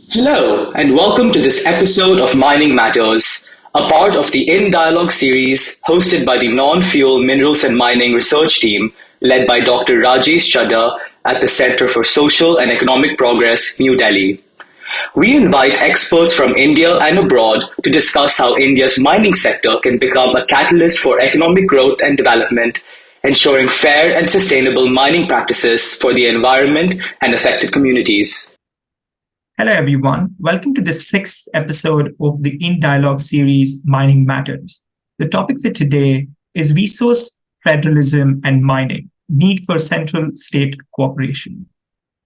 Hello, and welcome to this episode of Mining Matters, a part of the In Dialogue series hosted by the Non-Fuel Minerals and Mining Research Team led by Dr. Rajesh Chadha at the Center for Social and Economic Progress, New Delhi. We invite experts from India and abroad to discuss how India's mining sector can become a catalyst for economic growth and development, ensuring fair and sustainable mining practices for the environment and affected communities. Hello, everyone. Welcome to the sixth episode of the In Dialogue series, Mining Matters. The topic for today is resource federalism and mining, need for central state cooperation.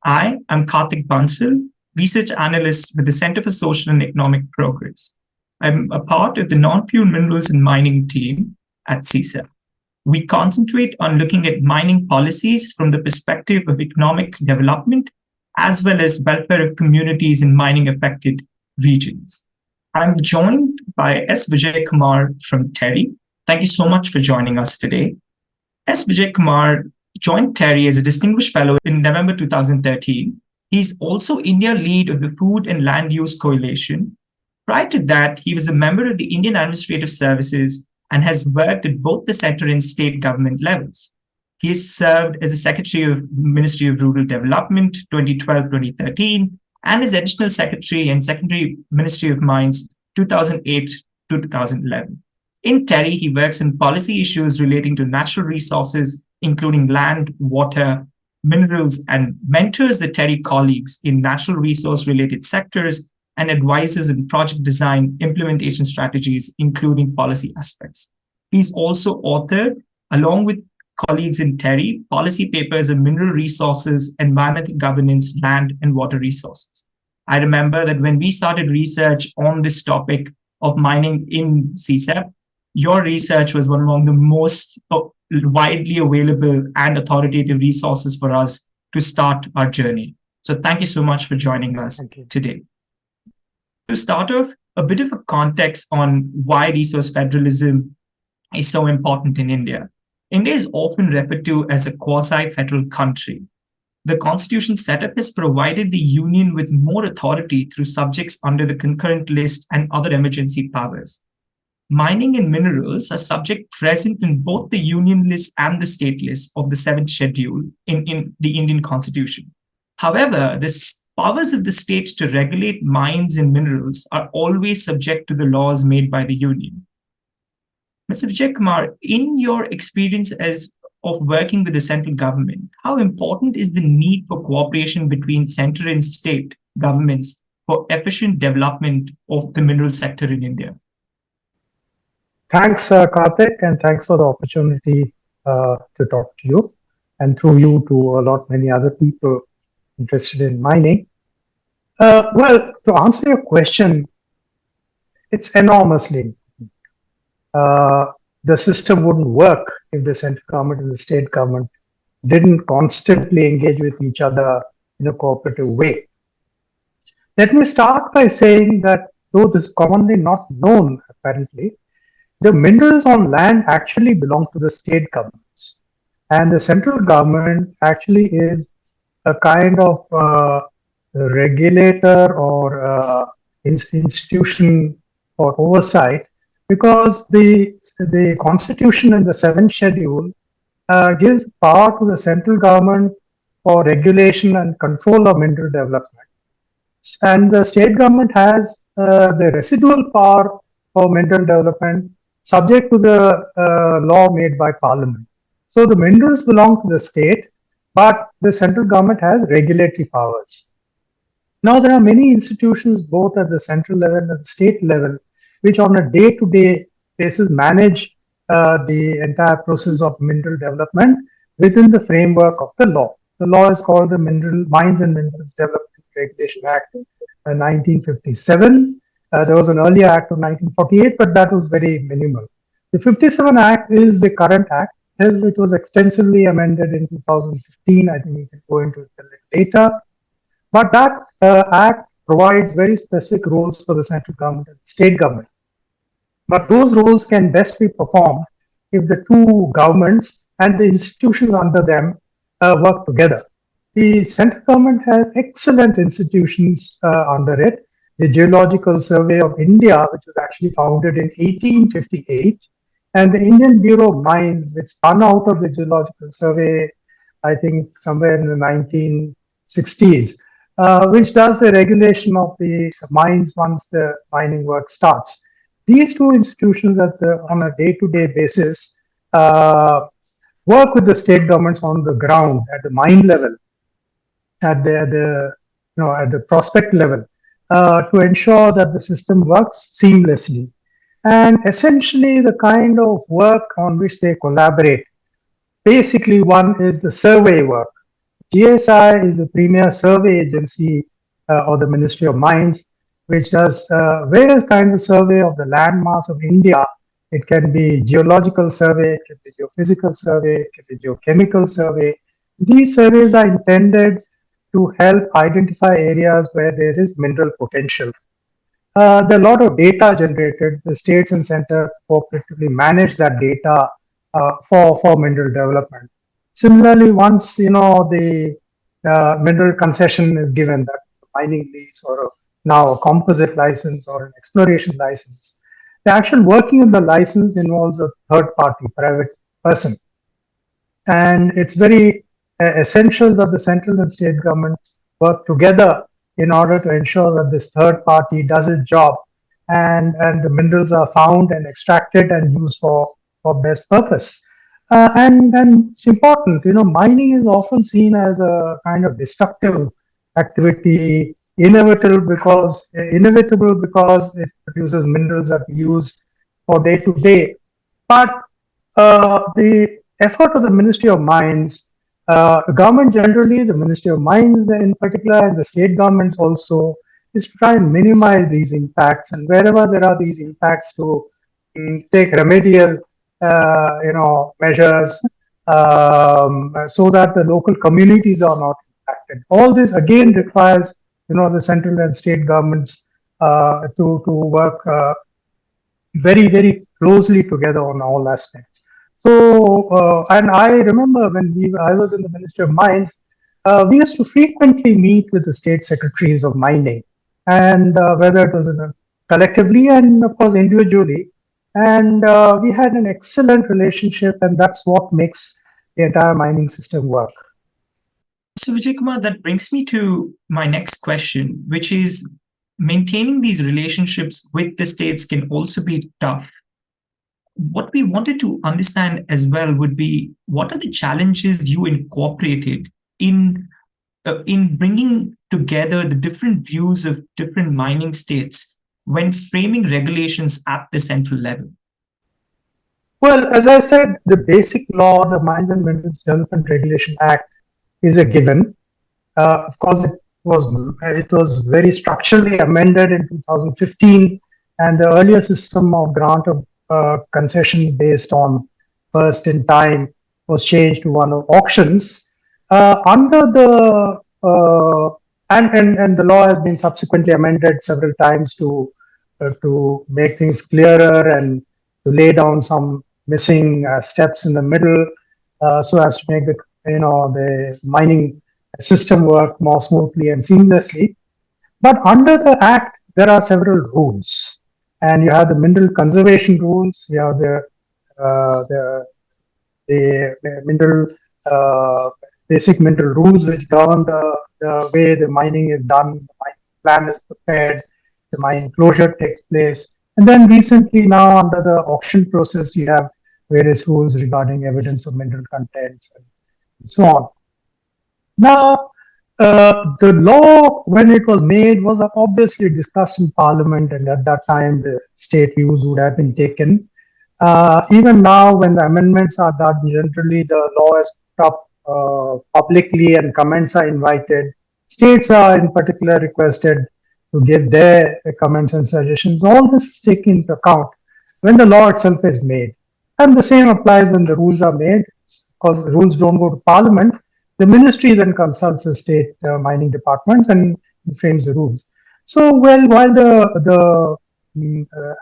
I am Karthik Bansal, research analyst with the Center for Social and Economic Progress. I'm a part of the non-fuel minerals and mining team at CSEP. We concentrate on looking at mining policies from the perspective of economic development as well as welfare of communities in mining affected regions. I'm joined by S. Vijay Kumar from TERI. Thank you so much for joining us today. S. Vijay Kumar joined TERI as a distinguished fellow in November 2013. He's also India lead of the Food and Land Use Coalition. Prior to that, he was a member of the Indian Administrative Services and has worked at both the center and state government levels. He has served as a Secretary of Ministry of Rural Development 2012-2013 and as Additional Secretary and Secretary Ministry of Mines 2008 to 2011. In TERI, he works on policy issues relating to natural resources, including land, water, minerals, and mentors the TERI colleagues in natural resource-related sectors and advises in project design, implementation strategies, including policy aspects. He's also authored, along with colleagues in TERI, policy papers on mineral resources, environmental governance, land, and water resources. I remember that when we started research on this topic of mining in CSEP, your research was one among the most widely available and authoritative resources for us to start our journey. So thank you so much for joining us today. To start off, a bit of a context on why resource federalism is so important in India. India is often referred to as a quasi-federal country. The constitution setup has provided the union with more authority through subjects under the concurrent list and other emergency powers. Mining and minerals are subject present in both the union list and the state list of the 7th schedule in the Indian constitution. However, the powers of the states to regulate mines and minerals are always subject to the laws made by the union. Mr. Vijay Kumar, in your experience of working with the central government, how important is the need for cooperation between central and state governments for efficient development of the mineral sector in India? Thanks, Karthik, and thanks for the opportunity to talk to you, and through you to many other people interested in mining. Well, to answer your question, it's enormously the system wouldn't work if the central government and the state government didn't constantly engage with each other in a cooperative way. Let me start by saying that though this is commonly not known, apparently, the minerals on land actually belong to the state governments. And the central government actually is a kind of regulator or institution for oversight, because the constitution in the 7th schedule gives power to the central government for regulation and control of mineral development. And the state government has the residual power for mineral development subject to the law made by parliament. So the minerals belong to the state, but the central government has regulatory powers. Now there are many institutions both at the central level and the state level which on a day-to-day basis manage the entire process of mineral development within the framework of the law. The law is called the Mines and Minerals Development Regulation Act 1957. There was an earlier act of 1948, but that was very minimal. The 57 Act is the current act, which was extensively amended in 2015. I think we can go into it a little later. But that act provides very specific rules for the central government and state government. But those roles can best be performed if the two governments and the institutions under them work together. the central government has excellent institutions under it. The Geological Survey of India, which was actually founded in 1858, and the Indian Bureau of Mines, which spun out of the Geological Survey, I think somewhere in the 1960s, which does the regulation of the mines once the mining work starts. These two institutions, on a day-to-day basis, work with the state governments on the ground at the mine level, at the prospect level, to ensure that the system works seamlessly. And essentially, the kind of work on which they collaborate, basically, one is the survey work. GSI is the premier survey agency of the Ministry of Mines, which does various kinds of survey of the landmass of India. It can be geological survey, it can be geophysical survey, it can be geochemical survey. These surveys are intended to help identify areas where there is mineral potential. There are a lot of data generated. The states and center cooperatively manage that data for mineral development. Similarly, once the mineral concession is given, that mining lease or now a composite license or an exploration license, the actual working of the license involves a third party, private person. And it's very essential that the central and state governments work together in order to ensure that this third party does its job and the minerals are found and extracted and used for best purpose. And it's important, mining is often seen as a kind of destructive activity, inevitable because it produces minerals that we use for day to day. But the effort of the Ministry of Mines, the government generally, the Ministry of Mines in particular, and the state governments also, is to try and minimize these impacts. And wherever there are these impacts, to take remedial, measures so that the local communities are not impacted. All this again requires, the central and state governments to work very, very closely together on all aspects. So, and I remember when I was in the Ministry of Mines, we used to frequently meet with the state secretaries of mining, and whether it was collectively and of course individually, and we had an excellent relationship, and that's what makes the entire mining system work. So, Vijay Kumar, that brings me to my next question, which is maintaining these relationships with the states can also be tough. What we wanted to understand as well would be, what are the challenges you incorporated in bringing together the different views of different mining states when framing regulations at the central level? Well, as I said, the basic law, the Mines and Minerals Development Regulation Act, is a given. Of course, it was very structurally amended in 2015, and the earlier system of grant of concession based on first in time was changed to one of auctions. Under the and the law has been subsequently amended several times to make things clearer and to lay down some missing steps in the middle, so as to make the mining system work more smoothly and seamlessly. But under the Act, there are several rules, and you have the mineral conservation rules. You have the mineral basic mineral rules which govern the way the mining is done, the mining plan is prepared, the mine closure takes place. And then recently now under the auction process, you have various rules regarding evidence of mineral contents and so on. Now, the law, when it was made, was obviously discussed in Parliament, and at that time the state views would have been taken. Even now, when the amendments are done, generally the law is put up publicly and comments are invited. States are in particular requested to give their comments and suggestions. All this is taken into account when the law itself is made. And the same applies when the rules are made, because the rules don't go to Parliament. The ministry then consults the state mining departments and frames the rules. So, while the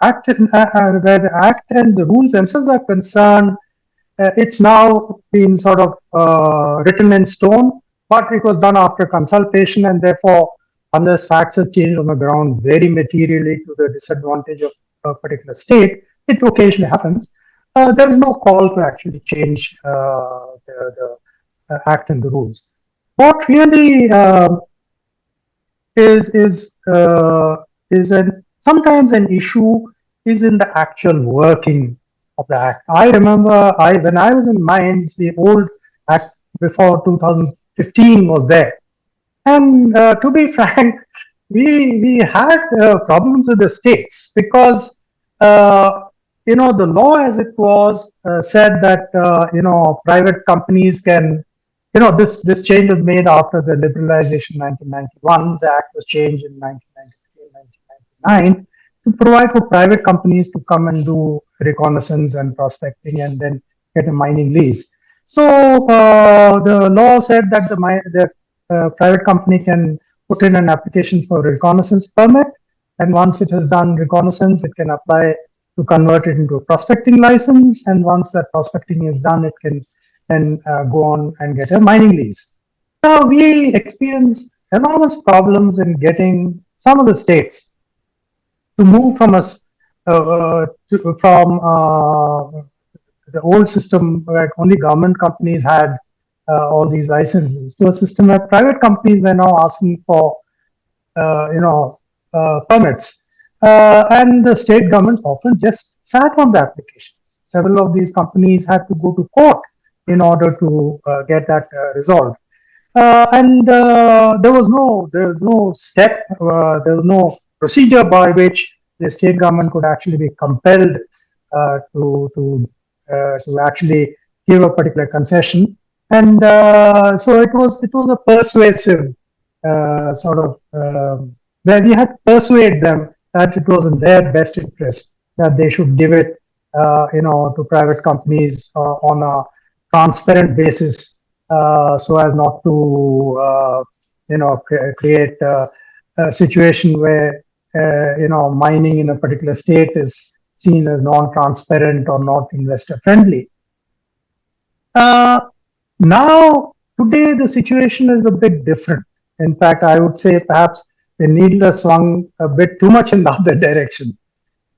Act where the Act and the rules themselves are concerned, it's now been sort of written in stone. but it was done after consultation, and therefore, unless facts have changed on the ground very materially to the disadvantage of a particular state, it occasionally happens. There is no call to actually change the act and the rules. What really is sometimes an issue is in the actual working of the act. I remember when I was in mines, the old act before 2015 was there, and to be frank, we had problems with the states because the law as it was said that private companies can. This change was made after the liberalization in 1991. The act was changed in 1993 and 1999 to provide for private companies to come and do reconnaissance and prospecting and then get a mining lease. So the law said that the private company can put in an application for a reconnaissance permit, and once it has done reconnaissance, it can apply to convert it into a prospecting license, and once that prospecting is done, it can then go on and get a mining lease. Now, we experience enormous problems in getting some of the states to move from the old system where only government companies had all these licenses to a system where private companies were now asking for permits, and the state government often just sat on the applications. Several of these companies had to go to court in order to get that resolved. And there was no step, there was no procedure by which the state government could actually be compelled to actually give a particular concession. And so it was a persuasive sort of where we had to persuade them that it was in their best interest that they should give it to private companies on a transparent basis, so as not to create a situation where mining in a particular state is seen as non-transparent or not investor friendly. Now today the situation is a bit different. In fact, I would say perhaps the needle swung a bit too much in the other direction,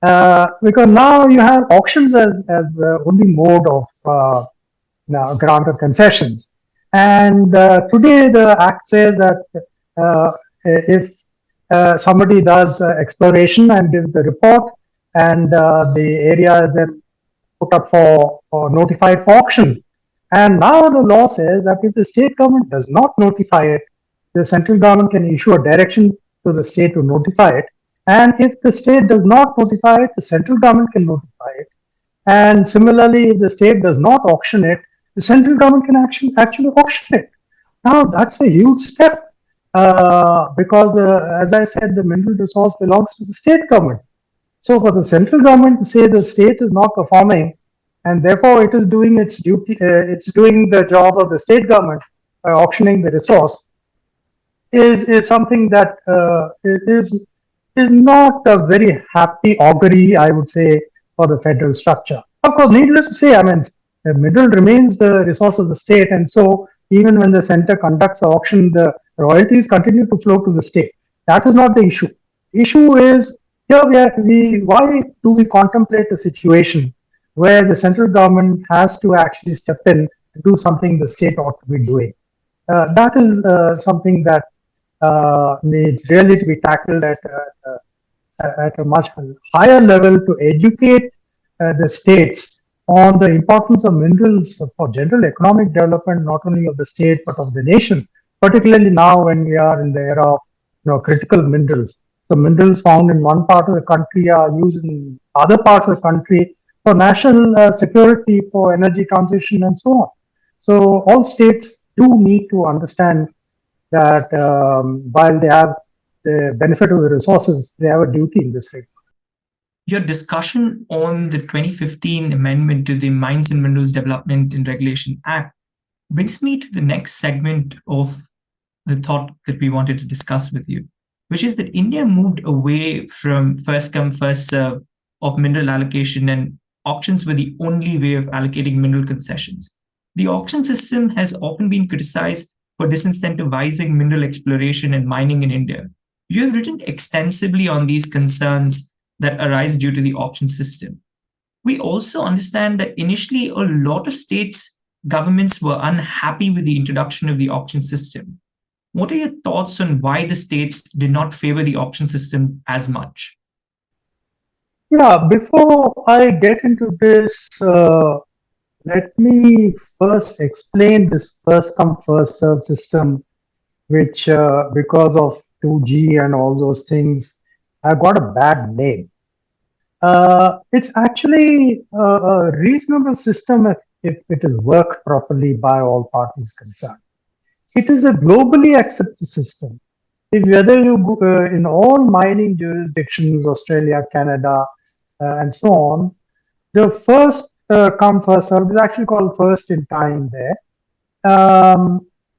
because now you have auctions as the only mode of grant of concessions. And today the Act says that if somebody does exploration and gives the report, and the area is then put up or notified for auction. And now the law says that if the state government does not notify it, the central government can issue a direction to the state to notify it. And if the state does not notify it, the central government can notify it. And similarly, if the state does not auction it, the central government can actually auction it. Now, that's a huge step because, as I said, the mineral resource belongs to the state government. So for the central government to say the state is not performing, and therefore it is doing its duty, it's doing the job of the state government by auctioning the resource, is something that is not a very happy augury, I would say, for the federal structure. Of course, needless to say, I mean, the mineral remains the resource of the state, and so even when the center conducts an auction, the royalties continue to flow to the state. That is not the issue. The issue is, why do we contemplate a situation where the central government has to actually step in and do something the state ought to be doing? That is something that needs really to be tackled at a much higher level to educate the states on the importance of minerals for general economic development, not only of the state but of the nation, particularly now when we are in the era of critical minerals. The minerals found in one part of the country are used in other parts of the country for national security, for energy transition, and so on. So all states do need to understand that while they have the benefit of the resources, they have a duty in this regard. Your discussion on the 2015 amendment to the Mines and Minerals Development and Regulation Act brings me to the next segment of the thought that we wanted to discuss with you, which is that India moved away from first come, first serve of mineral allocation, and auctions were the only way of allocating mineral concessions. The auction system has often been criticized for disincentivizing mineral exploration and mining in India. You have written extensively on these concerns that arise due to the auction system. We also understand that initially a lot of states' governments were unhappy with the introduction of the auction system. What are your thoughts on why the states did not favor the auction system as much? Yeah, before I get into this, let me first explain this first come, first serve system, which because of 2G and all those things, have got a bad name. It's actually a reasonable system if it is worked properly by all parties concerned. It is a globally accepted system. If whether you go, in all mining jurisdictions, Australia, Canada, and so on, the first come first served is actually called first in time there.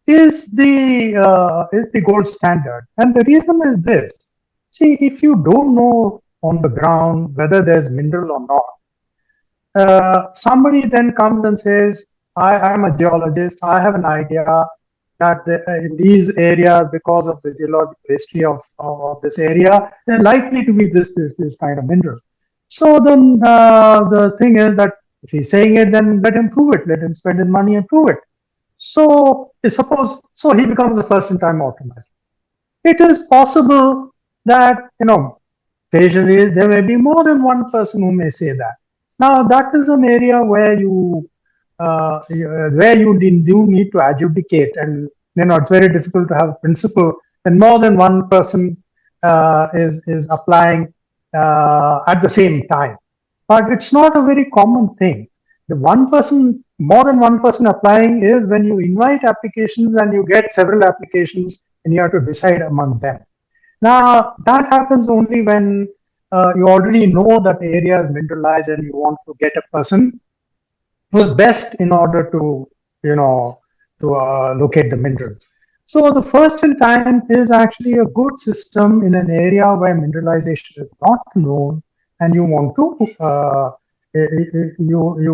Is the gold standard, and the reason is this. See, if you don't know on the ground whether there's mineral or not, somebody then comes and says, I am a geologist, I have an idea that in these areas, because of the geological history of this area, they're likely to be this kind of mineral. So then the thing is that if he's saying it, then let him prove it, let him spend his money and prove it. So suppose, so he becomes the first in time automatic. It is possible that, occasionally there may be more than one person who may say that. Now that is an area where you do need to adjudicate, and it's very difficult to have a principle when more than one person is applying at the same time. But it's not a very common thing. More than one person applying is when you invite applications and you get several applications and you have to decide among them. Now, that happens only when you already know that the area is mineralized and you want to get a person who's best in order to, locate the minerals. So the first in time is actually a good system in an area where mineralization is not known, and you want to you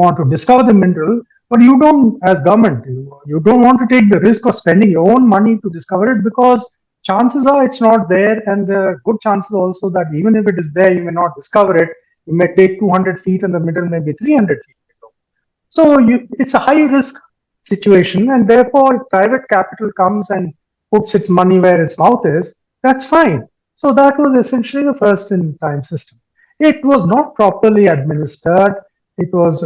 want to discover the mineral, but you don't, as government, you don't want to take the risk of spending your own money to discover it, because chances are it's not there, and there are good chances also that even if it is there, you may not discover it. You may take 200 feet and the mineral may be 300 feet below. So it's a high risk situation, and therefore if private capital comes and puts its money where its mouth is, that's fine. So that was essentially the first in time system. It was not properly administered. It was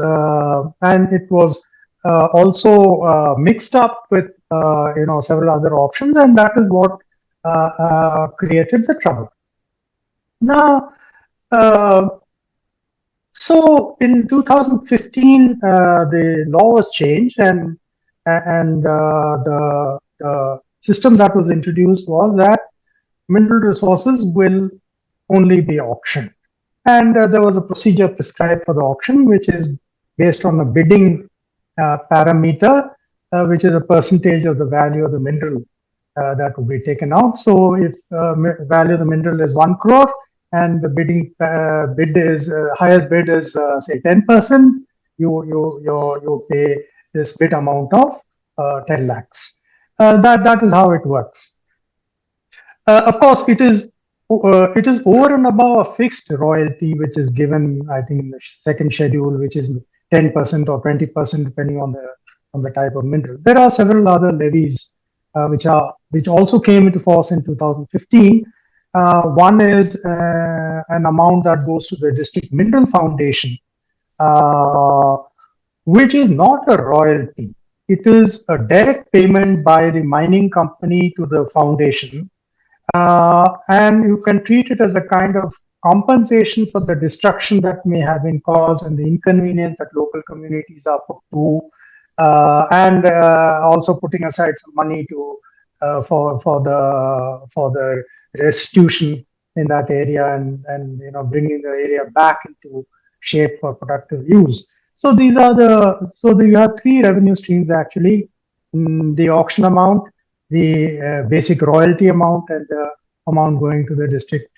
also mixed up with several other options, and that is what created the trouble. Now, so in 2015, the law was changed, and the system that was introduced was that mineral resources will only be auctioned. And there was a procedure prescribed for the auction, which is based on a bidding parameter, which is a percentage of the value of the mineral that will be taken out. So if value of the mineral is 1 crore and the bid is highest bid is say 10%, you pay this bid amount of 10 lakhs. That is how it works. Of course, it is over and above a fixed royalty, which is given, I think, in the second schedule, which is 10% or 20%, depending on the type of mineral. There are several other levies which also came into force in 2015. One is an amount that goes to the District Mineral Foundation, which is not a royalty. It is a direct payment by the mining company to the foundation. And you can treat it as a kind of compensation for the destruction that may have been caused and the inconvenience that local communities are put to, and also putting aside some money to for the restitution in that area, and bringing the area back into shape for productive use. So you have three revenue streams actually: the auction amount, the basic royalty amount, and the amount going to the District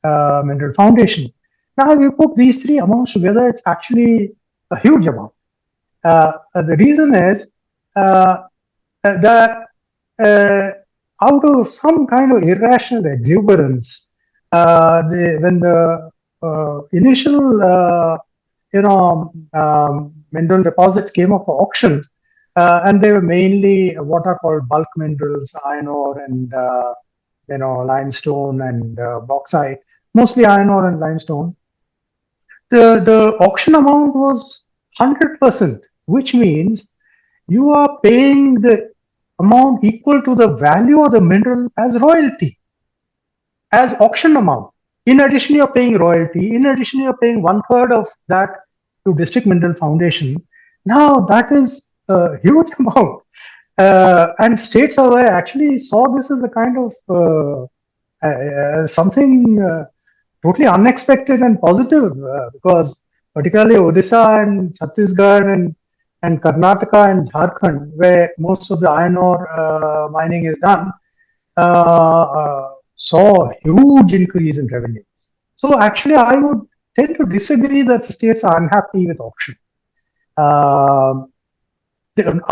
Mineral Foundation. Now, if you put these three amounts together, it's actually a huge amount. The reason is that out of some kind of irrational exuberance, when the initial mineral deposits came up for auction, and they were mainly what are called bulk minerals, iron ore and limestone and bauxite, mostly iron ore and limestone. The auction amount was 100%, which means you are paying the amount equal to the value of the mineral as royalty, as auction amount. In addition, you're paying royalty. In addition, you're paying 1/3 of that to District Mineral Foundation. Now that is a huge amount. And states actually saw this as a kind of something totally unexpected and positive, because particularly Odisha and Chhattisgarh and Karnataka and Jharkhand, where most of the iron ore mining is done, saw a huge increase in revenue. So actually, I would tend to disagree that the states are unhappy with auction.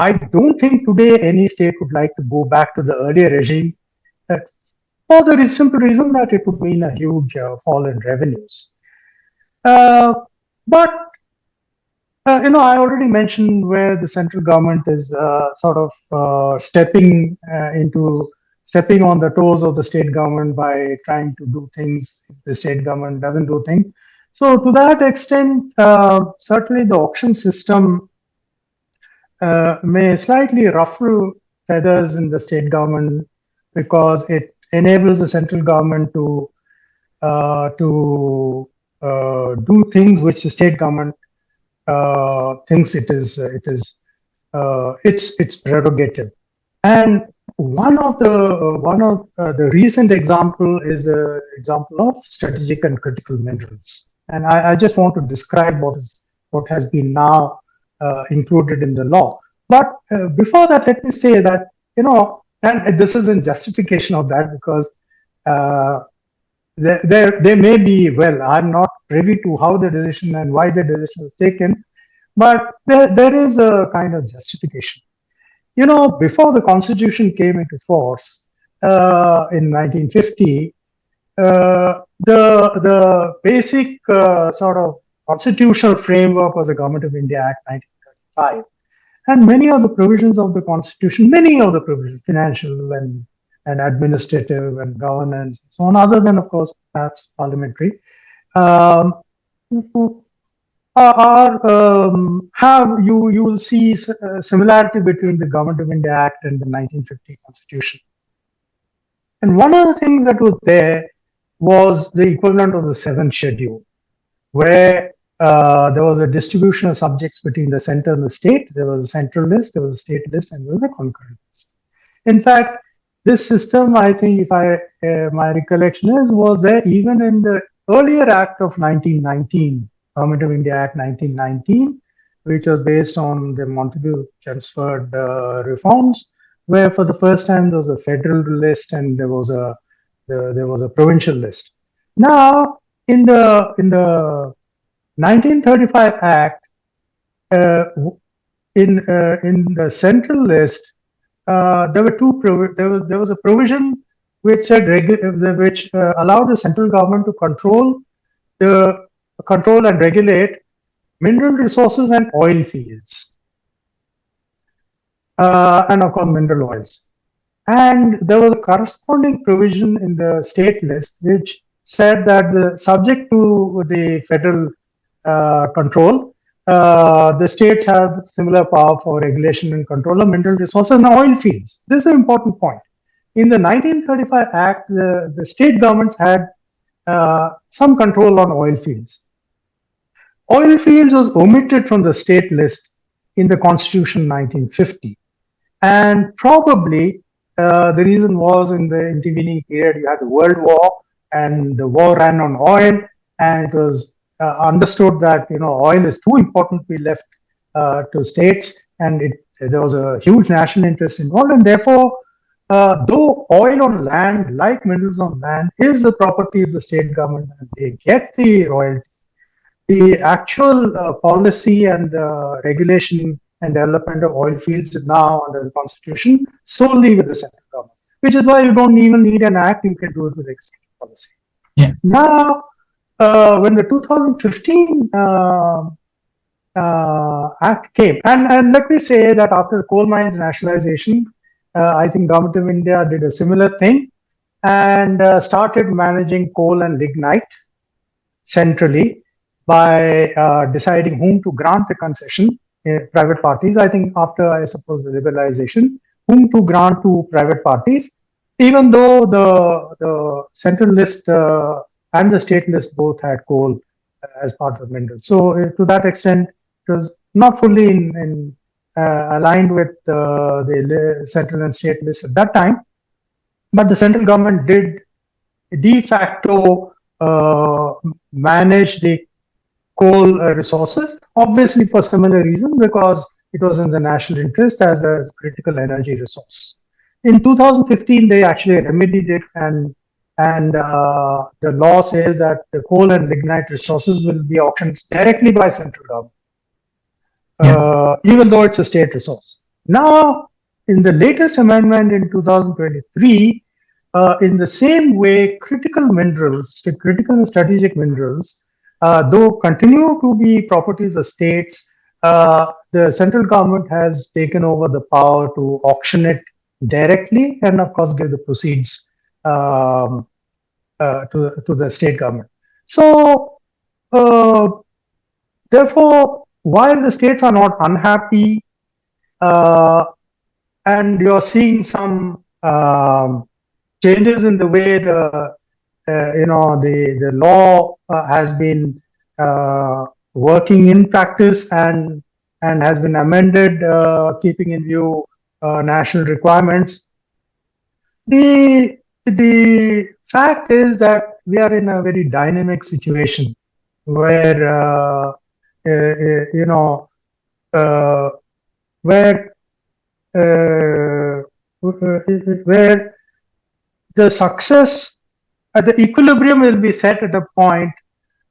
I don't think today any state would like to go back to the earlier regime, for the simple reason that it would mean a huge fall in revenues. But I already mentioned where the central government is sort of stepping on the toes of the state government by trying to do things if the state government doesn't do things. So to that extent, certainly the auction system may slightly ruffle feathers in the state government, because it enables the central government to do things which the state government thinks its prerogative. And one of the recent example is the example of strategic and critical minerals. And I just want to describe what has been now included in the law. But before that, let me say that, and this is in justification of that, because there may be, I'm not privy to how the decision and why the decision was taken, but there is a kind of justification. Before the Constitution came into force in 1950, the basic sort of constitutional framework was the Government of India Act 1935. And many of the provisions of the Constitution, financial and administrative and governance, and so on, other than, of course, perhaps parliamentary, you will see similarity between the Government of India Act and the 1950 Constitution. And one of the things that was there was the equivalent of the 7th schedule, where there was a distribution of subjects between the center and the state. There was a central list, there was a state list, and there was a concurrent list. In fact, this system, I think, if my recollection was there even in the earlier Act of 1919, Government of India Act 1919, which was based on the Montagu-Chelmsford reforms, where for the first time there was a federal list and there was a provincial list. Now, in the 1935 Act, in the central list, there were there was a provision which said which allowed the central government to control and regulate mineral resources and oil fields, and of course mineral oils. And there was a corresponding provision in the state list which said that subject to the federal control, the states have similar power for regulation and control of mineral resources and oil fields. This is an important point. In the 1935 Act, the state governments had some control on oil fields. Oil fields was omitted from the state list in the Constitution 1950. And probably the reason was in the intervening period, you had the World War, and the war ran on oil, and it was understood that oil is too important to be left to states, and there was a huge national interest involved, and therefore, though oil on land, like minerals on land, is the property of the state government, and they get the royalty, the actual policy and regulation and development of oil fields now under the constitution solely with the central government, which is why you don't even need an act, you can do it with executive policy. Yeah. Now, when the 2015 Act came, and let me say that after the coal mines nationalization, I think Government of India did a similar thing and started managing coal and lignite centrally by deciding whom to grant the concession, private parties. I think after, I suppose, the liberalization, whom to grant to private parties, even though the central list and the state list both had coal as part of minerals. So to that extent, it was not fully aligned with the central and state list at that time, but the central government did de facto manage the coal resources, obviously for similar reason, because it was in the national interest as a critical energy resource. In 2015, they actually remedied it, and the law says that the coal and lignite resources will be auctioned directly by central government, even though it's a state resource. Now, in the latest amendment in 2023, in the same way, critical minerals, critical and strategic minerals, though continue to be properties of states, the central government has taken over the power to auction it directly and, of course, give the proceeds to the state government. So, therefore, while the states are not unhappy, and you're seeing some changes in the way the law has been working in practice and has been amended, keeping in view national requirements. The fact is that we are in a very dynamic situation where where the success at the equilibrium will be set at a point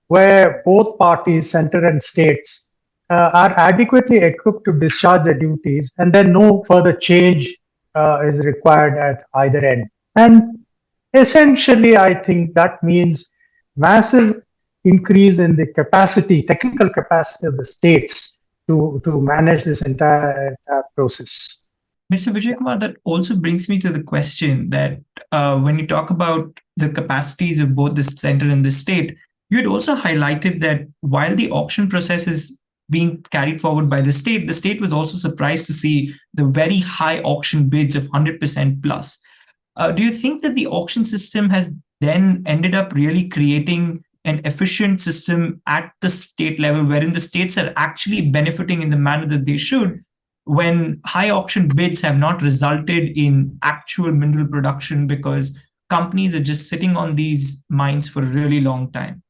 where both parties, center and states, are adequately equipped to discharge their duties, and then no further change is required at either end. And essentially, I think that means massive increase in the capacity, technical capacity of the states to manage this entire process. Mr. Vijay Kumar, that also brings me to the question that when you talk about the capacities of both the center and the state, you had also highlighted that while the auction process is being carried forward by the state was also surprised to see the very high auction bids of 100% plus. Do you think that the auction system has then ended up really creating an efficient system at the state level, wherein the states are actually benefiting in the manner that they should, when high auction bids have not resulted in actual mineral production because companies are just sitting on these mines for a really long time?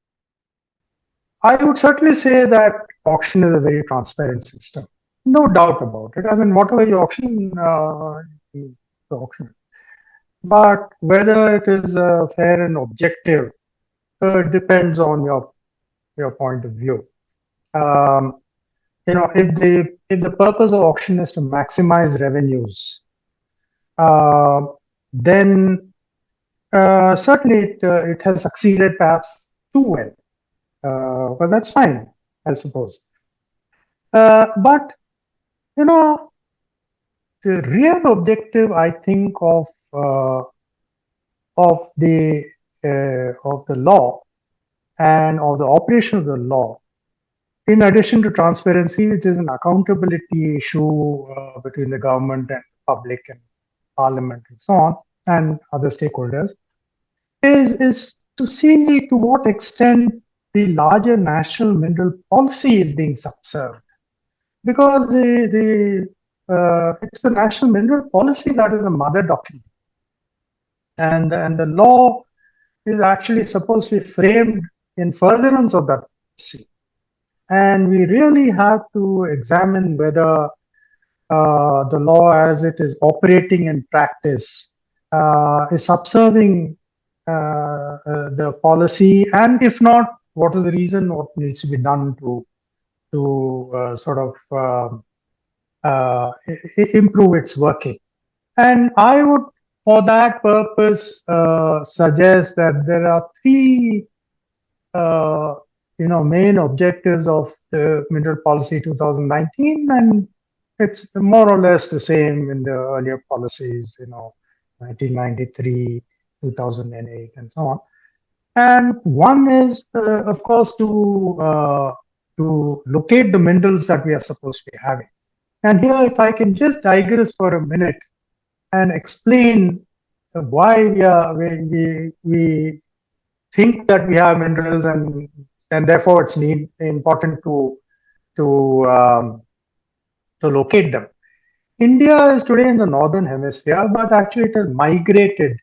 I would certainly say that auction is a very transparent system. No doubt about it. I mean, whatever you auction, you auction. But whether it is fair and objective depends on your point of view. If the purpose of auction is to maximize revenues, then certainly it has succeeded perhaps too well. But that's fine, I suppose. But the real objective, I think, of the law and of the operation of the law, in addition to transparency, which is an accountability issue between the government and public and parliament and so on, and other stakeholders, is to see to what extent the larger national mineral policy is being subserved. Because it's the national mineral policy that is a mother document. And the law is actually supposed to be framed in furtherance of that policy. And we really have to examine whether the law as it is operating in practice is subserving the policy, and if not, what is the reason, what needs to be done to sort of improve its working. And I would, for that purpose, suggest that there are three, uh, main objectives of the Mineral Policy 2019, and it's more or less the same in the earlier policies, 1993, 2008, and so on. And one is, of course, to locate the minerals that we are supposed to be having. And here, if I can just digress for a minute and explain why we think that we have minerals, and therefore it's important to to locate them. India is today in the northern hemisphere, but actually it has migrated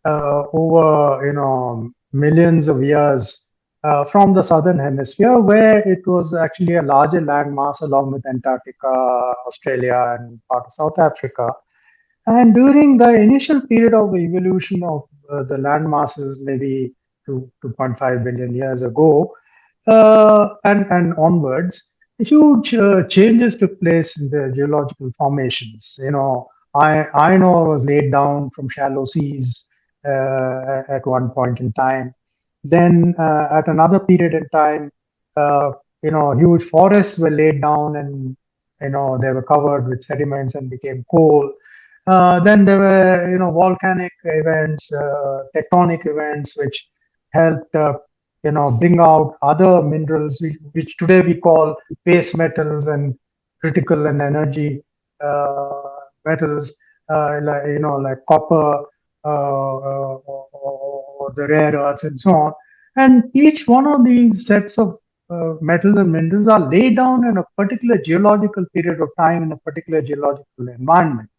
over millions of years from the southern hemisphere, where it was actually a larger landmass along with Antarctica, Australia, and part of South Africa. And during the initial period of evolution of the land masses, maybe 2.5 billion years ago, and onwards, huge changes took place in the geological formations. Iron ore was laid down from shallow seas at one point in time. Then, at another period in time, huge forests were laid down, and they were covered with sediments and became coal. Then there were, volcanic events, tectonic events, which helped, bring out other minerals, which today we call base metals and critical and energy metals, like copper, or the rare earths and so on. And each one of these sets of metals and minerals are laid down in a particular geological period of time in a particular geological environment.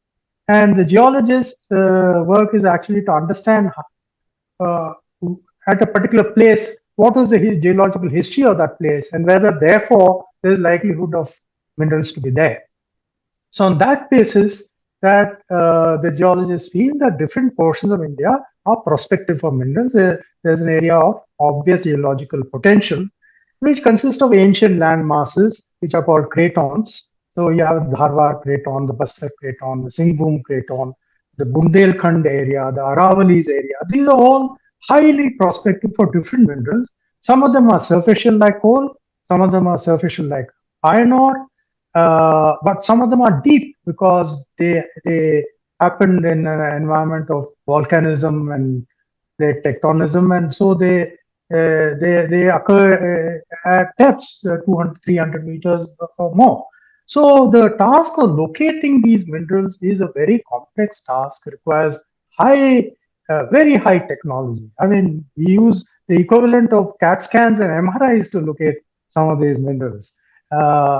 And the geologist's work is actually to understand uh, at a particular place what was the geological history of that place, and whether therefore there is likelihood of minerals to be there. So on that basis, that the geologists feel that different portions of India are prospective for minerals. There's an area of obvious geological potential, which consists of ancient land masses, which are called cratons. So you have the Dharwar Craton, the Basar Craton, the Singhbhum Craton, the Bundelkhand area, the Aravalis area. These are all highly prospective for different minerals. Some of them are superficial like coal, some of them are superficial like iron ore, but some of them are deep because they happened in an environment of volcanism and tectonism, and so they occur at depths 200, 300 meters or more. So the task of locating these minerals is a very complex task. It requires very high technology. I mean, we use the equivalent of CAT scans and MRIs to locate some of these minerals.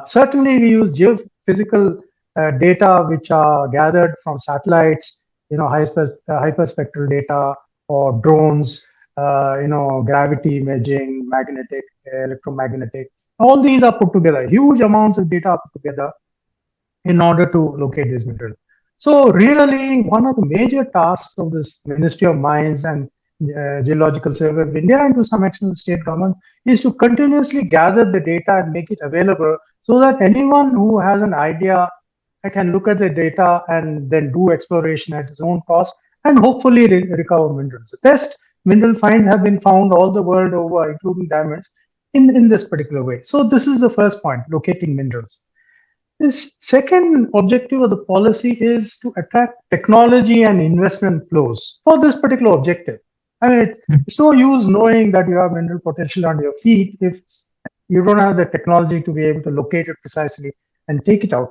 Certainly, we use geophysical data which are gathered from satellites, hyperspectral data, or drones, gravity imaging, magnetic, electromagnetic. All these are put together. Huge amounts of data are put together in order to locate this mineral. So really, one of the major tasks of this Ministry of Mines and Geological Survey of India, and to some extent the state government, is to continuously gather the data and make it available so that anyone who has an idea can look at the data and then do exploration at his own cost and hopefully recover minerals. The best mineral finds have been found all the world over, including diamonds, in this particular way. So this is the first point, locating minerals. This second objective of the policy is to attract technology and investment flows for this particular objective. I mean, it's no use knowing that you have mineral potential on your feet if you don't have the technology to be able to locate it precisely and take it out.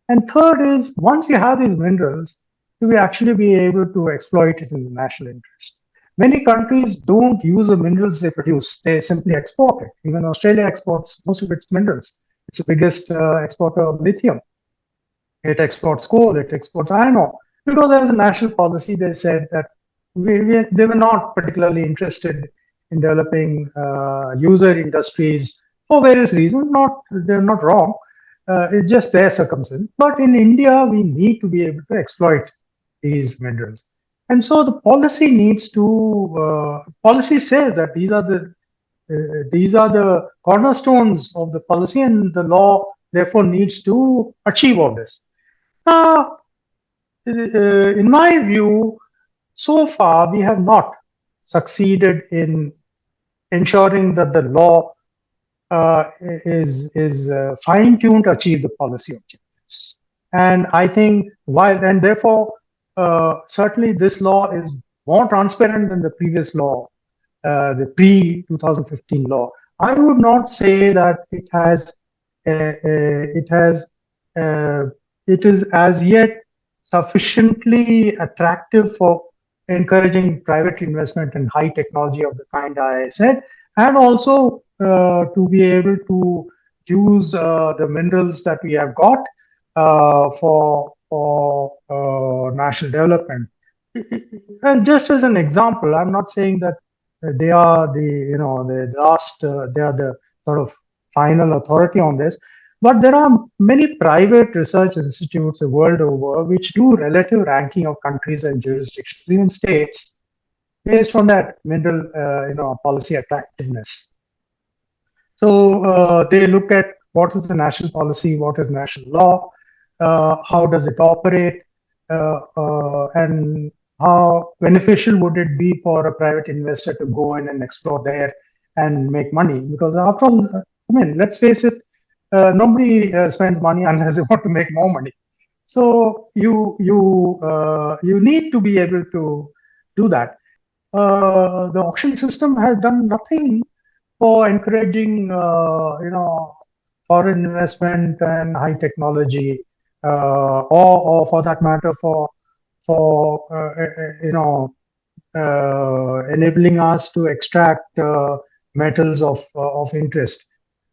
And third is, once you have these minerals, you will actually be able to exploit it in the national interest. Many countries don't use the minerals they produce, they simply export it. Even Australia exports most of its minerals. It's the biggest exporter of lithium. It exports coal, it exports iron ore. Because as a national policy, they said that they were not particularly interested in developing user industries for various reasons. They're not wrong. It's just their circumstance. But in India, we need to be able to exploit these minerals. And so the policy needs to, policy says that these are the cornerstones of the policy, and the law therefore needs to achieve all this. In my view, so far we have not succeeded in ensuring that the law is fine-tuned to achieve the policy objectives. And I think therefore, certainly this law is more transparent than the previous law, the pre-2015 law. I would not say that it is as yet sufficiently attractive for encouraging private investment in high technology of the kind I said, and also to be able to use the minerals that we have got for national development. And just as an example, I'm not saying that they are the last, they are the sort of final authority on this, but there are many private research institutes the world over which do relative ranking of countries and jurisdictions, even states, based on that mineral policy attractiveness. So they look at what is the national policy, what is national law, how does it operate, and how beneficial would it be for a private investor to go in and explore there and make money? Because after all, I mean, let's face it, nobody spends money unless they want to make more money. So you need to be able to do that. The auction system has done nothing for encouraging, foreign investment and high technology, or for that matter, for enabling us to extract metals of interest.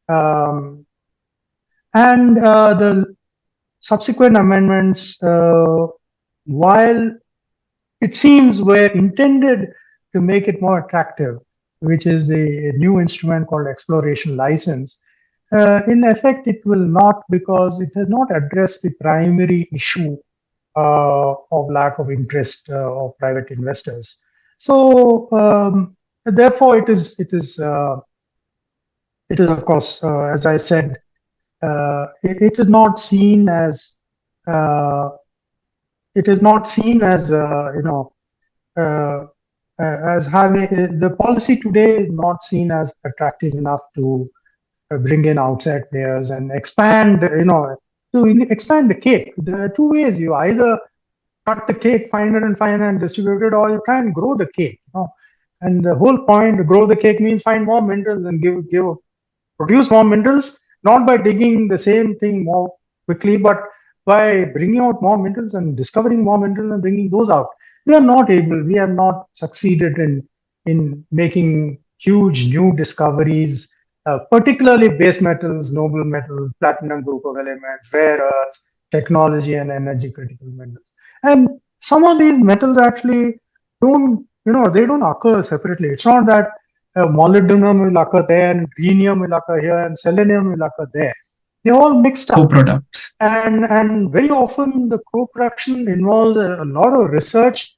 And the subsequent amendments, while it seems were intended to make it more attractive, which is the new instrument called exploration license, in effect, it will not, because it has not addressed the primary issue of lack of interest of private investors. So, therefore, it is of course, as I said, it is not seen as as having the policy today is not seen as attractive enough to bring in outside players and expand, to expand the cake. There are two ways: you either cut the cake finer and finer and distribute it, or you try and grow the cake. And the whole point to grow the cake means find more minerals and produce more minerals, not by digging the same thing more quickly, but by bringing out more minerals and discovering more minerals and bringing those out. We have not succeeded in making huge new discoveries, particularly base metals, noble metals, platinum group of elements, rare earths, technology and energy critical minerals. And some of these metals actually they don't occur separately. It's not that molybdenum will occur there and rhenium will occur here and selenium will occur there. They're all mixed up. Co-products. And very often the co-production involves a lot of research.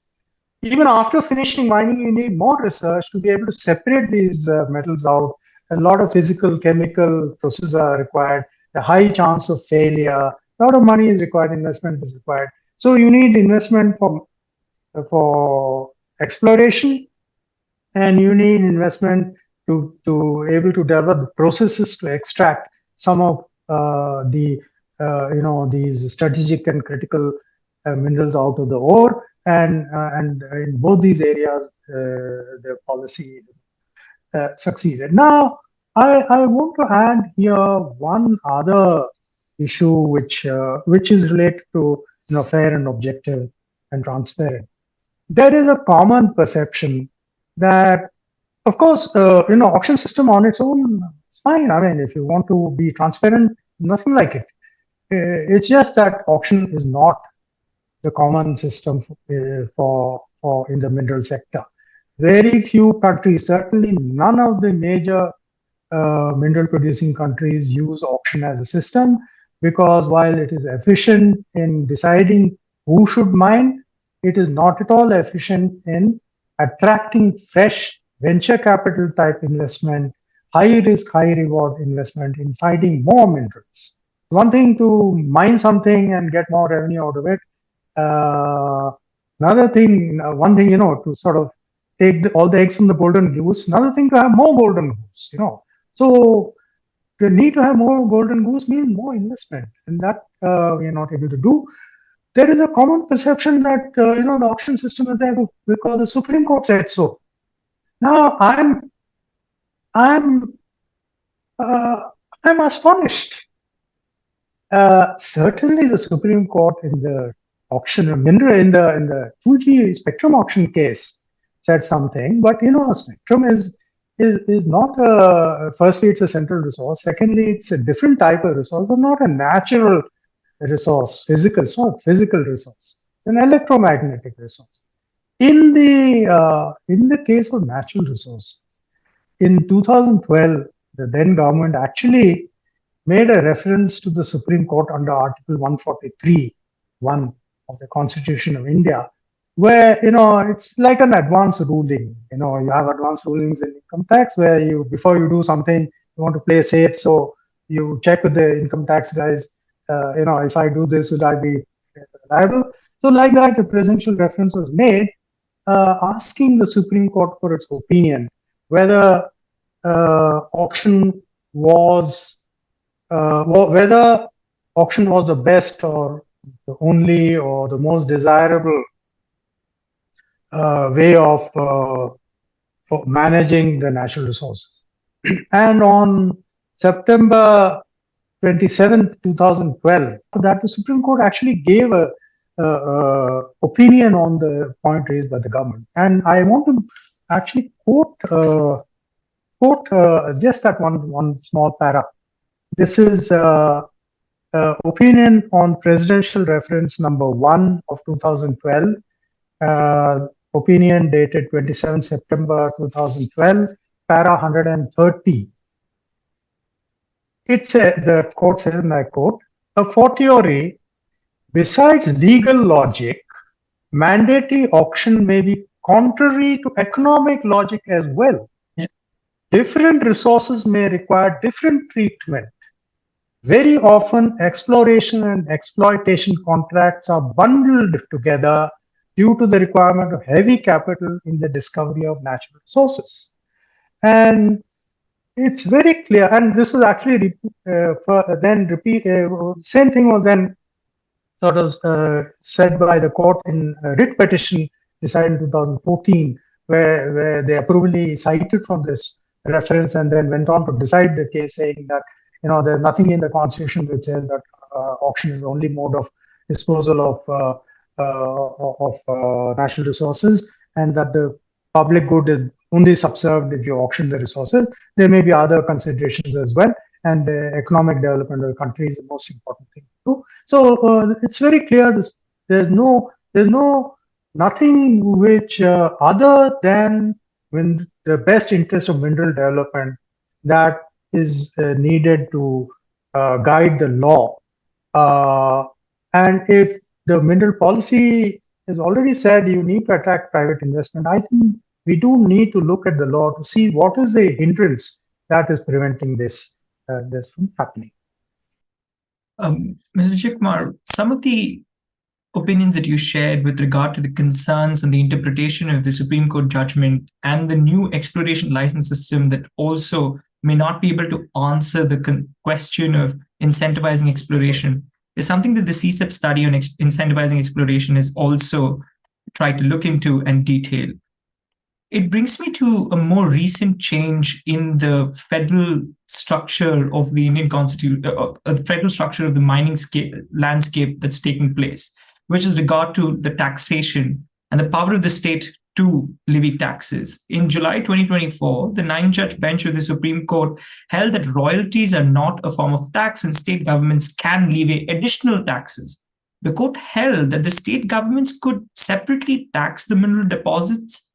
Even after finishing mining, you need more research to be able to separate these metals out. A lot of physical, chemical processes are required. A high chance of failure. A lot of money is required. Investment is required. So you need investment for exploration, and you need investment to able to develop the processes to extract some of these strategic and critical minerals out of the ore. And in both these areas, the policy succeeded. Now, I want to add here one other issue which is related to fair and objective and transparent. There is a common perception that, of course, auction system on its own is fine. I mean, if you want to be transparent, nothing like it. It's just that auction is not the common system for in the mineral sector. Very few countries, certainly none of the major mineral producing countries use auction as a system, because while it is efficient in deciding who should mine, it is not at all efficient in attracting fresh venture capital type investment, high risk, high reward investment in finding more minerals. one thing to mine something and get more revenue out of it. Another thing, one thing, to sort of take all the eggs from the golden goose. Another thing to have more golden goose. So the need to have more golden goose means more investment, and that we are not able to do. There is a common perception that the auction system is there because the Supreme Court said so. Now I'm astonished. Certainly, the Supreme Court in the auction in the 2G spectrum auction case said something, but spectrum is not firstly it's a central resource. Secondly, it's a different type of resource, or not a natural resource, physical. It's not a physical resource. It's an electromagnetic resource. In the case of natural resources, in 2012, the then government actually made a reference to the Supreme Court under Article 143(1) of the Constitution of India, where it's like an advance ruling. You have advance rulings in income tax where before you do something, you want to play safe, so you check with the income tax guys. If I do this, will I be liable? So, like that, a presidential reference was made, asking the Supreme Court for its opinion whether auction was whether auction was the best or the only or the most desirable way of for managing the natural resources. And on September 27th, 2012, that the Supreme Court actually gave a opinion on the point raised by the government. And I want to actually quote just that one small para. This is opinion on presidential reference number 1 of 2012, opinion dated 27 September 2012, para 130. The court says, and I quote, a fortiori, besides legal logic, mandatory auction may be contrary to economic logic as well. Yeah. Different resources may require different treatment. Very often, exploration and exploitation contracts are bundled together due to the requirement of heavy capital in the discovery of natural resources. And it's very clear, and this was actually same thing was then sort of said by the court in a writ petition decided in 2014, where they approvingly cited from this reference and then went on to decide the case, saying that there's nothing in the Constitution which says that auction is the only mode of disposal of natural resources, and that the public good is only subserved if you auction the resources. There may be other considerations as well, and the economic development of the country is the most important thing to do. So it's very clear there's nothing which other than when the best interest of mineral development that is needed to guide the law. And if the mineral policy has already said you need to attract private investment, I think we do need to look at the law to see what is the hindrance that is preventing this from happening. Mr. Vijay Kumar, some of the opinions that you shared with regard to the concerns on the interpretation of the Supreme Court judgment and the new exploration license system that also may not be able to answer the question of incentivizing exploration is something that the CSEP study on incentivizing exploration has also tried to look into and detail. It brings me to a more recent change in the federal structure of the Indian Constitution, the federal structure of the mining landscape that's taking place, which is regard to the taxation and the power of the state to levy taxes. In July 2024, the 9-judge bench of the Supreme Court held that royalties are not a form of tax and state governments can levy additional taxes. The court held that the state governments could separately tax the mineral deposits,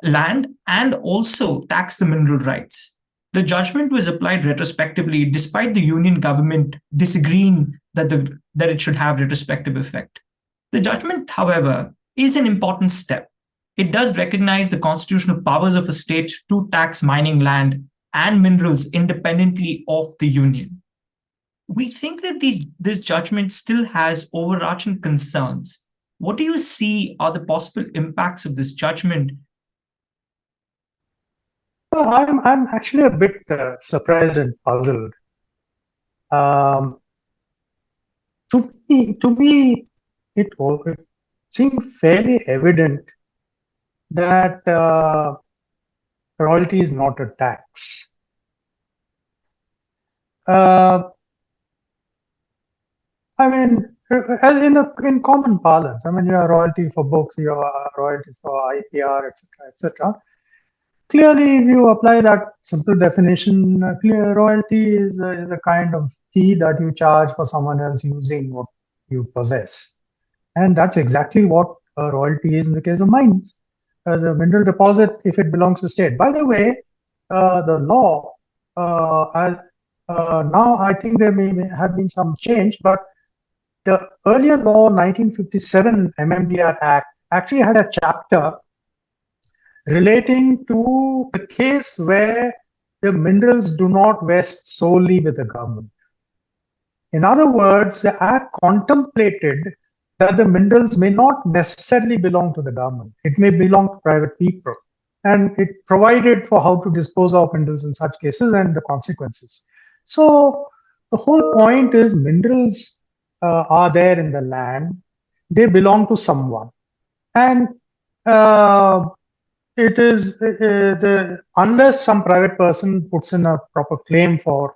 land, and also tax the mineral rights. The judgment was applied retrospectively, despite the union government disagreeing that it should have retrospective effect. The judgment, however, is an important step. It does recognize the constitutional powers of a state to tax mining land and minerals independently of the union. we think that this judgment still has overarching concerns. What do you see are the possible impacts of this judgment? Well, I'm actually a bit surprised and puzzled. Um, to me, it seemed fairly evident that royalty is not a tax. I mean, as in common parlance, I mean, you have royalty for books, you have royalty for IPR, etc., etc. Clearly, if you apply that simple definition, clear royalty is a kind of fee that you charge for someone else using what you possess. And that's exactly what a royalty is in the case of mines. The mineral deposit, if it belongs to state. By the way, the law, now I think there may have been some change, but the earlier law, 1957 MMDR Act, actually had a chapter relating to the case where the minerals do not vest solely with the government. In other words, the Act contemplated that the minerals may not necessarily belong to the government. It may belong to private people. And it provided for how to dispose of minerals in such cases and the consequences. So the whole point is minerals are there in the land. They belong to someone. And it is unless some private person puts in a proper claim for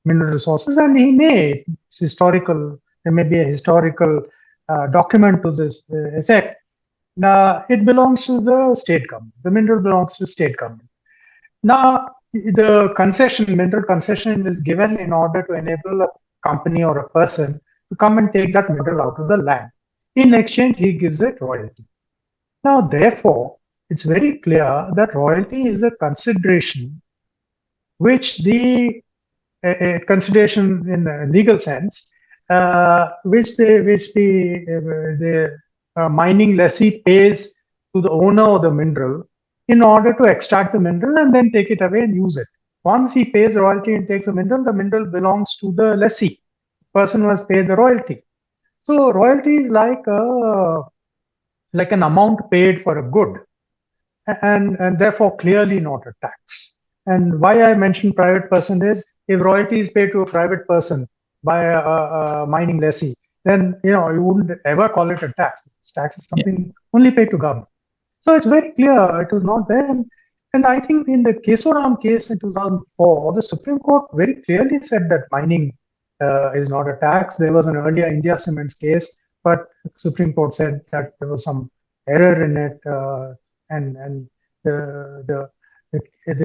mineral resources, and he may, it's historical, there may be a historical document to this effect. Now, it belongs to the state government. The mineral belongs to state government. Now, the concession, mineral concession is given in order to enable a company or a person to come and take that mineral out of the land. In exchange, he gives it royalty. Now, therefore, it's very clear that royalty is a consideration which the consideration in a legal sense, which the mining lessee pays to the owner of the mineral in order to extract the mineral and then take it away and use it. Once he pays royalty and takes the mineral belongs to the lessee. The person must pay the royalty. So royalty is like an amount paid for a good, and therefore clearly not a tax. And why I mentioned private person is, if royalty is paid to a private person by a mining lessee, then you wouldn't ever call it a tax. Tax is something only paid to government. So it's very clear it was not there. And I think in the Kesoram case in 2004, the Supreme Court very clearly said that mining is not a tax. There was an earlier India Cements case, but the Supreme Court said that there was some error in it, and the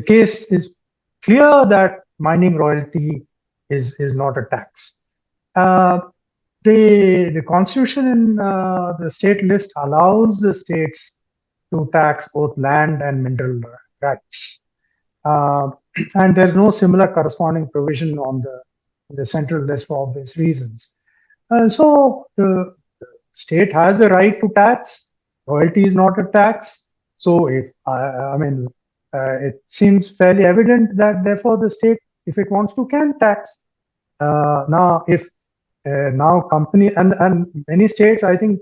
case is clear that mining royalty is not a tax. The Constitution in the state list allows the states to tax both land and mineral rights. And there's no similar corresponding provision on the central list for obvious reasons. So the state has the right to tax. Royalty is not a tax. So if it seems fairly evident that therefore the state, if it wants to, can tax. Now, if now company and many states, I think,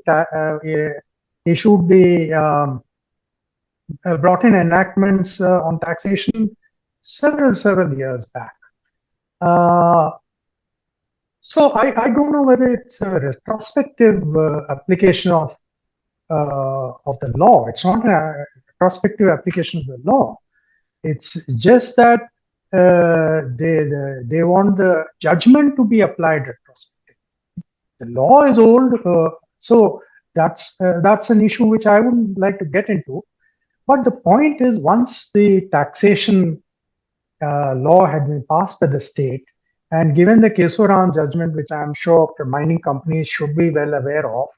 issued the brought in enactments on taxation several years back. So I don't know whether it's a retrospective application of the law. It's not a retrospective application of the law. It's just that they want the judgment to be applied retrospectively. The law is old, so that's an issue which I wouldn't like to get into. But the point is, once the taxation law had been passed by the state, and given the Kesoram judgment, which I'm sure the mining companies should be well aware of,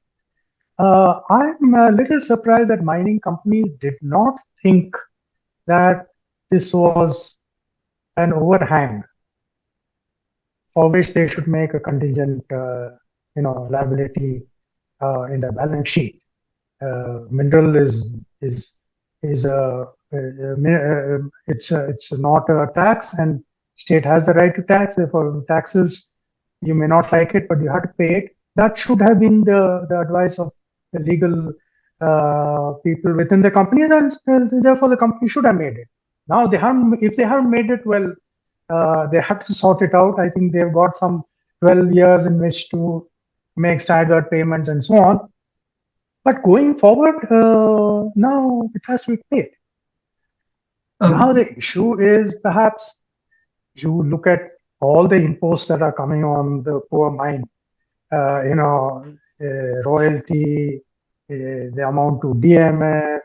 I'm a little surprised that mining companies did not think that this was an overhang for which they should make a contingent, liability in the balance sheet. Mineral is it's not a tax, and state has the right to tax. Therefore, taxes You may not like it, but you have to pay it. That should have been the advice of the legal people within the company, and therefore the company should have made it. Now they haven't. If they haven't made it, well, they have to sort it out. I think they've got some 12 years in which to make staggered payments and so on. But going forward, now it has to be paid. Now the issue is perhaps you look at all the imposts that are coming on the poor mine, royalty, the amount to DMF,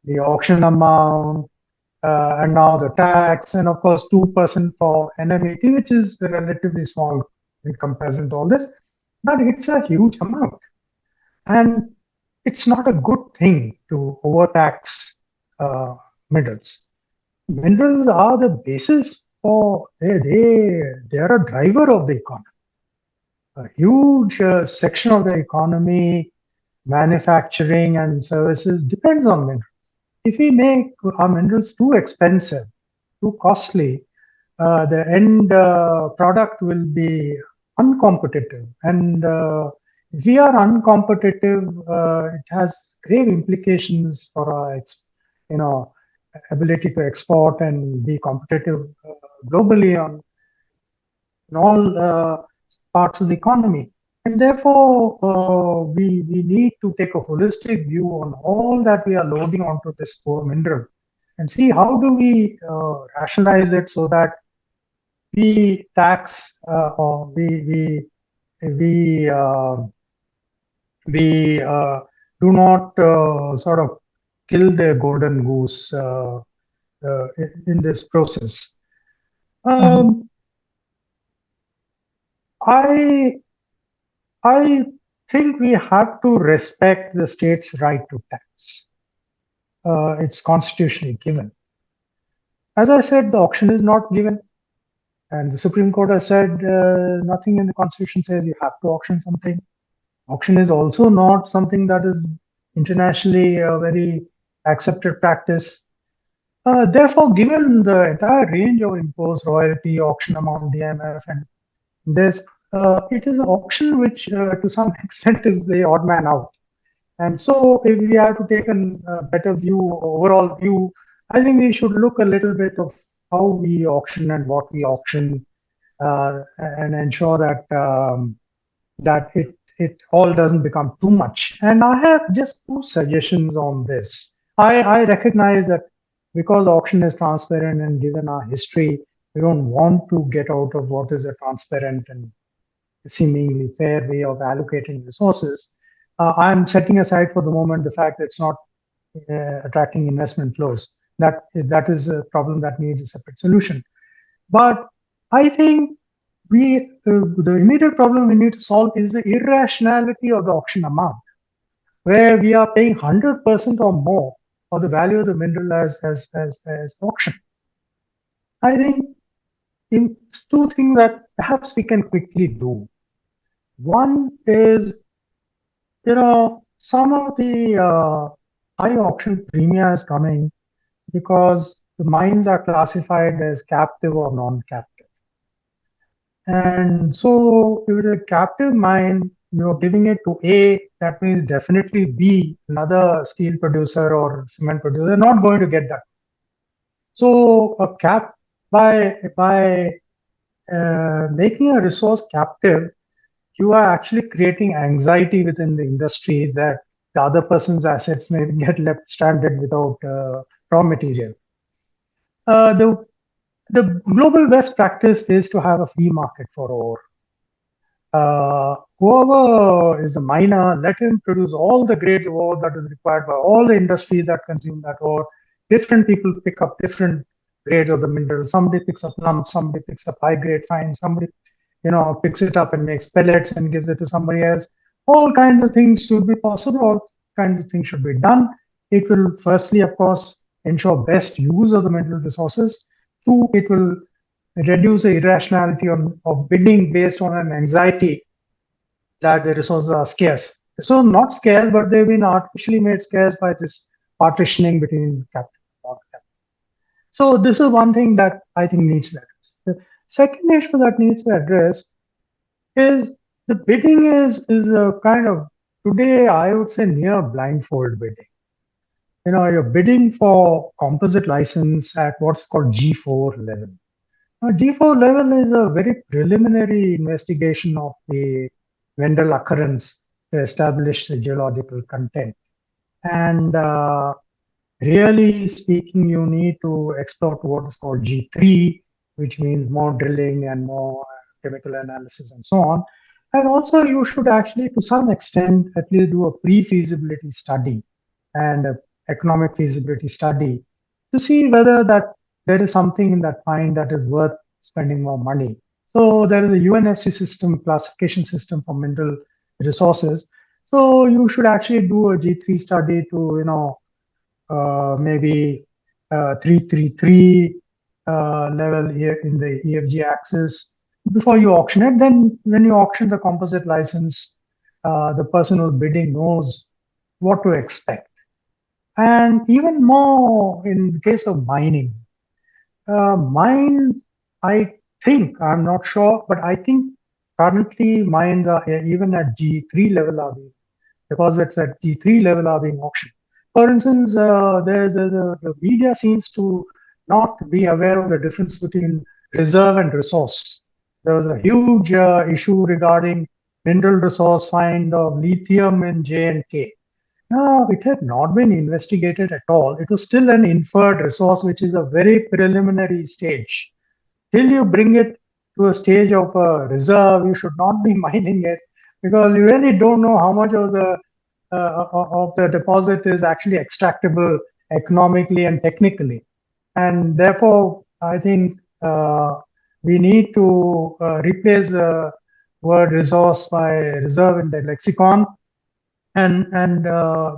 the auction amount, and now the tax, and of course 2% for NMET, which is relatively small in comparison to all this, but it's a huge amount. And it's not a good thing to overtax minerals. Minerals are the basis for, they are a driver of the economy. A huge section of the economy, manufacturing and services depends on minerals. If we make our minerals too expensive, too costly, the end product will be uncompetitive. And if we are uncompetitive, it has grave implications for our, ability to export and be competitive globally on in all parts of the economy. And therefore, we need to take a holistic view on all that we are loading onto this poor mineral and see how do we rationalize it so that we tax or we do not sort of kill the golden goose in this process. I think we have to respect the state's right to tax. It's constitutionally given. As I said, the auction is not given. And the Supreme Court has said nothing in the Constitution says you have to auction something. Auction is also not something that is internationally a very accepted practice. Therefore, given the entire range of imposed royalty, auction amount, DMF, and this, it is an auction which, to some extent, is the odd man out. And so, if we have to take a better view, overall view, I think we should look a little bit of how we auction and what we auction, and ensure that that it all doesn't become too much. And I have just two suggestions on this. I recognize that because auction is transparent and given our history, we don't want to get out of what is a transparent and seemingly fair way of allocating resources. I'm setting aside for the moment the fact that it's not attracting investment flows. That is a problem that needs a separate solution. But I think the immediate problem we need to solve is the irrationality of the auction amount, where we are paying 100% or more for the value of the mineral as auction. I think it's two things that perhaps we can quickly do. One is, some of the high auction premia is coming because the mines are classified as captive or non-captive. And so if it's a captive mine, you're giving it to A, that means definitely B, another steel producer or cement producer, they're not going to get that. So a cap by making a resource captive, you are actually creating anxiety within the industry that the other person's assets may get left stranded without raw material. The global best practice is to have a free market for ore. Whoever is a miner, let him produce all the grades of ore that is required by all the industries that consume that ore. Different people pick up different grades of the mineral. Somebody picks up lumps, somebody picks up high grade fines, somebody picks it up and makes pellets and gives it to somebody else. All kinds of things should be possible. All kinds of things should be done. It will firstly, of course, ensure best use of the mineral resources. Two, it will reduce the irrationality of bidding based on an anxiety that the resources are scarce. So not scarce, but they've been artificially made scarce by this partitioning between captive and non-captive. So this is one thing that I think needs to address. The second issue that needs to address is the bidding is a kind of, today I would say, near blindfold bidding. You're bidding for composite license at what's called G4 level. Now, G4 level is a very preliminary investigation of the mineral occurrence to establish the geological content. And really speaking, you need to explore to what is called G3, which means more drilling and more chemical analysis and so on. And also, you should actually, to some extent, at least do a pre-feasibility study and an economic feasibility study to see whether that there is something in that find that is worth spending more money. So there is a UNFC system, classification system for mineral resources. So you should actually do a G3 study to, maybe 333 level here in the EFG axis before you auction it. Then when you auction the composite license, the person who's bidding knows what to expect. And even more in the case of mining, I think, I'm not sure, but I think currently mines are even at G3 level are being, deposits at G3 level are being auctioned. For instance, the media seems to not be aware of the difference between reserve and resource. There was a huge issue regarding mineral resource find of lithium in J&K. No, it had not been investigated at all. It was still an inferred resource, which is a very preliminary stage. Till you bring it to a stage of a reserve, you should not be mining it because you really don't know how much of the deposit is actually extractable economically and technically. And therefore, I think we need to replace the word resource by reserve in the lexicon. And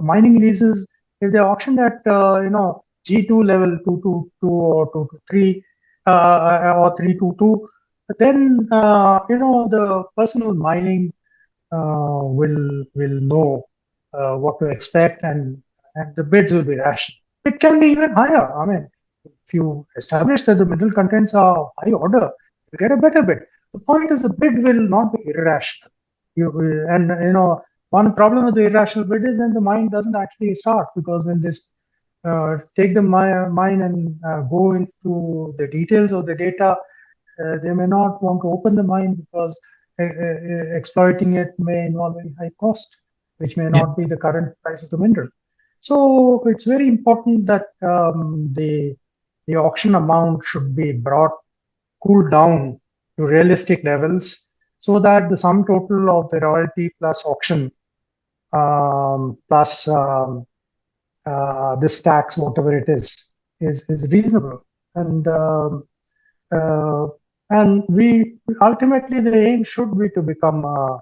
mining leases, if they're auctioned at G2 level 222 or 223 or 322, then the person who's mining will know what to expect, and the bids will be rational. It can be even higher. I mean, if you establish that the mineral contents are high order, you get a better bid. The point is, the bid will not be irrational. One problem with the irrational bid is then the mine doesn't actually start, because when they take the mine and go into the details of the data, they may not want to open the mine because exploiting it may involve very high cost, which may not be the current price of the mineral. So it's very important that the auction amount should be cooled down to realistic levels, so that the sum total of the royalty plus auction plus this tax, whatever it is reasonable. And we ultimately, the aim should be to become a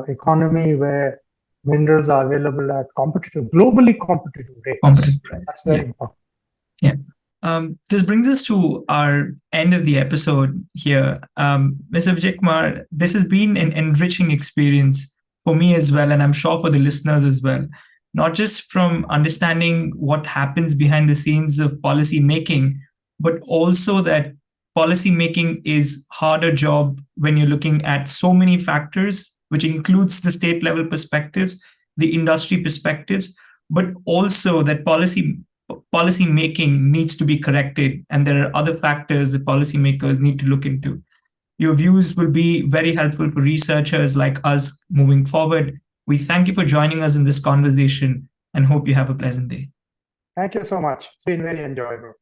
economy where minerals are available at globally competitive rates. That's very important. Yeah. This brings us to our end of the episode here. Mr. Vijay Kumar, this has been an enriching experience for me as well, and I'm sure for the listeners as well. Not just from understanding what happens behind the scenes of policy making, but also that policy making is harder job when you're looking at so many factors, which includes the state level perspectives, the industry perspectives, but also that policy making needs to be corrected, and there are other factors that policymakers need to look into. Your views will be very helpful for researchers like us moving forward. We thank you for joining us in this conversation and hope you have a pleasant day. Thank you so much. It's been very enjoyable.